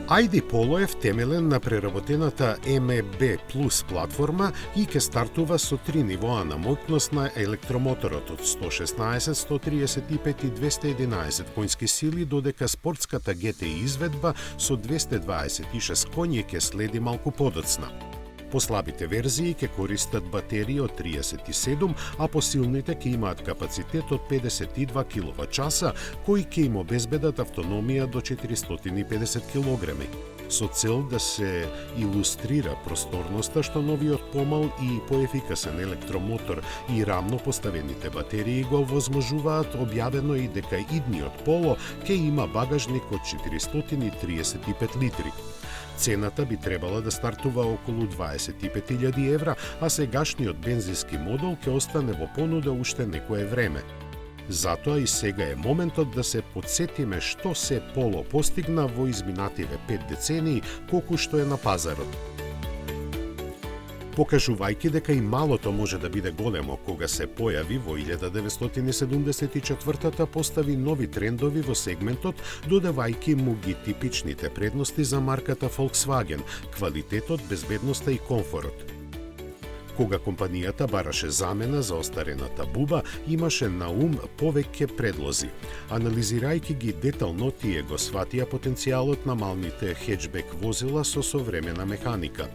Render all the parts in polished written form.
ID Polo е втемелен на преработената MEB Plus платформа и ќе стартува со 3 нивоа на моќност на електромоторот од 116, 135 и 211 конски сили, додека спортската GTI изведба со 226 коњи ќе следи малку подоцна. Послабите верзии ќе користат батерии од 37, а посилните ќе имаат капацитет од 52 киловат-часа, кои ќе им обезбедат автономија до 450 килограми. Со цел да се илустрира просторноста што новиот помал и поефикасен електромотор и рамно поставените батерии го возможуваат, објавено и дека идниот Поло ќе има багажник од 435 литри. Цената би требала да стартува околу 25.000 евра, а сегашниот бензински модел ќе остане во понуда уште некое време. Затоа и сега е моментот да се потсетиме што се Поло постигна во изминативе 5 децении колку што е на пазарот. Покажувајќи дека и малото може да биде големо, кога се појави во 1974-та, постави нови трендови во сегментот, додавајќи му ги типичните предности за марката Volkswagen – квалитетот, безбедноста и комфорот. Кога компанијата бараше замена за остарената буба, имаше на ум повеќе предлози. Анализирајќи ги детално, тие го сватија потенцијалот на малните хеджбек возила со современа механика.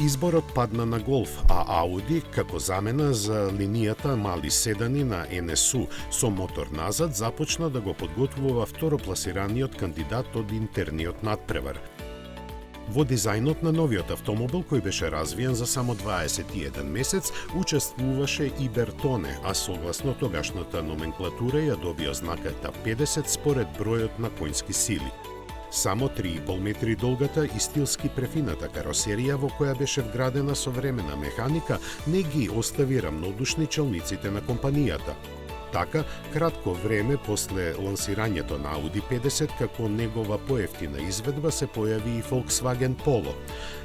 Изборот падна на Golf, а Audi, како замена за линијата мали седани на NSU со мотор назад, започна да го подготвува второпласираниот кандидат од интерниот надпревар. Во дизајнот на новиот автомобил, кој беше развиен за само 21 месец, учествуваше и Бертоне, а согласно тогашната номенклатура ја добија знаката 50 според бројот на конски сили. Само 3,5 метри долгата и стилски префината каросерија, во која беше вградена современа механика, не ги остави рамнодушни челниците на компанијата. Така, кратко време после лансирањето на Audi 50 како негова поевтина изведба се појави и Volkswagen Polo.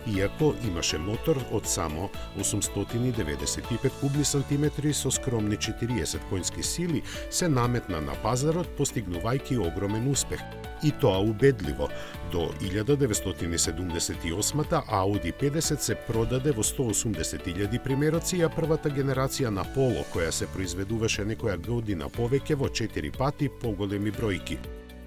Иако имаше мотор од само 895 кубни сантиметри со скромни 40 конски сили, се наметна на пазарот, постигнувајќи огромен успех. И тоа убедливо. До 1978-та Audi 50 се продаде во 180.000 примероци, а првата генерација на Polo, која се произведуваше некоја година повеќе, во 4 пати поголеми бројки.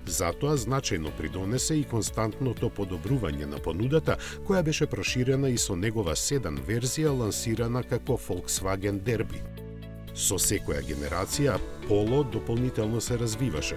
Затоа значајно придонесе и константното подобрување на понудата, која беше проширена и со негова седан верзија лансирана како Volkswagen Derby. Со секоја генерација, Polo дополнително се развиваше.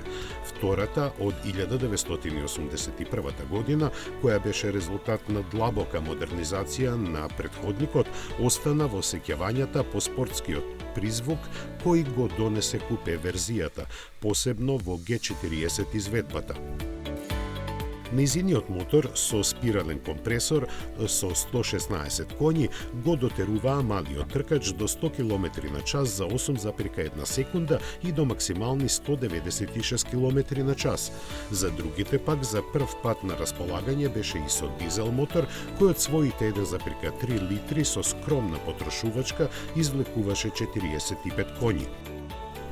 Втората од 1981 година, која беше резултат на длабока модернизација на претходникот, остана во сеќавањата по спортскиот призвук кој го донесе купе верзијата, посебно во G40 изведбата. Нејзиниот мотор со спирален компресор со 116 коњи го дотеруваа малиот тркач до 100 км на час за 8,1 секунда и до максимални 196 км на час. За другите пак за прв пат на располагање беше и со дизел мотор, кој од своите 1,3 литри со скромна потрошувачка извлекуваше 45 коњи.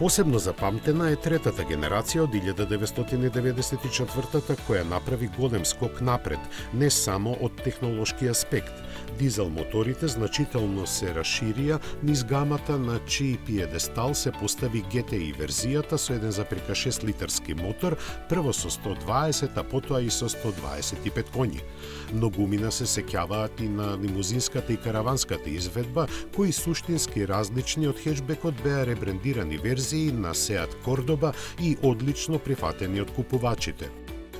Посебно запамтена е третата генерација од 1994-та, која направи голем скок напред, не само од технолошки аспект. Дизел моторите значително се расширија низ гамата, на чиј пиедестал се постави GTI верзијата со 1,6 литарски мотор, прво со 120, а потоа и со 125 коњи. Многумина се сеќаваат и на лимузинската и караванската изведба, кои суштински различни од хеджбекот беа ребрендирани верзии на Seat Cordoba и одлично прифатени од купувачите.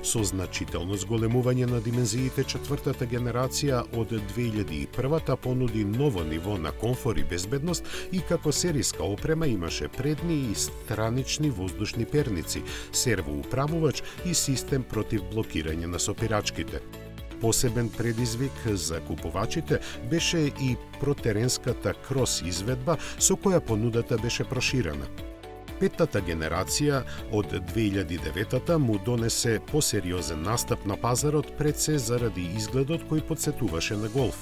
Со значително зголемување на димензиите, четвртата генерација од 2001-та понуди ново ниво на комфор и безбедност и како сериска опрема имаше предни и странични воздушни перници, сервоуправувач и систем против блокирање на сопирачките. Посебен предизвик за купувачите беше и протеренската крос изведба со која понудата беше проширена. Петтата генерација од 2009-та му донесе посериозен настап на пазарот, пред се заради изгледот кој потсетуваше на Golf.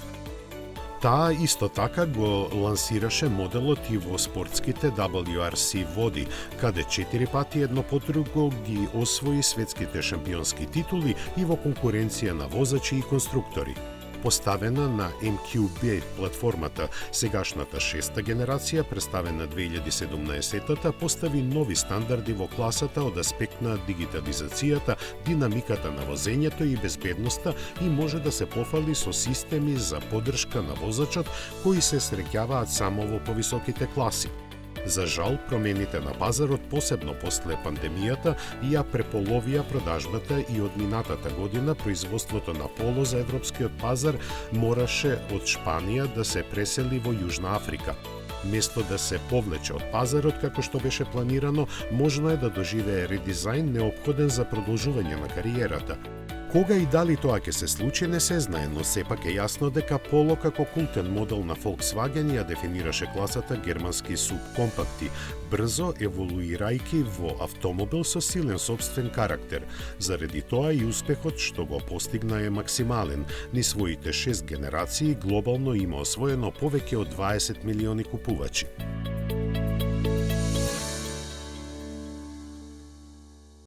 Таа исто така го лансираше моделот и во спортските WRC води, каде 4 пати едно по друго ги освои светските шампионски титули и во конкуренција на возачи и конструктори. Поставена на MQB платформата, сегашната шеста генерација, представена 2017-та, постави нови стандарди во класата од аспект на дигитализацијата, динамиката на возењето и безбедноста и може да се пофали со системи за поддршка на возачот кои се среќаваат само во повисоките класи. За жал, промените на пазарот, посебно после пандемијата, ја преполовија продажбата и од минатата година производството на поло за европскиот пазар мораше од Шпанија да се пресели во Јужна Африка. Место да се повлече од пазарот како што беше планирано, можно е да доживее редизајн неопходен за продолжување на кариерата. Кога и дали тоа ќе се случи не се знае, но сепак е јасно дека Polo како култен модел на Volkswagen ја дефинираше класата германски субкомпакти, брзо еволуирајќи во автомобил со силен сопствен карактер. Заради тоа и успехот што го постигна е максимален. Ни своите 6 генерации глобално има освоено повеќе од 20 милиони купувачи.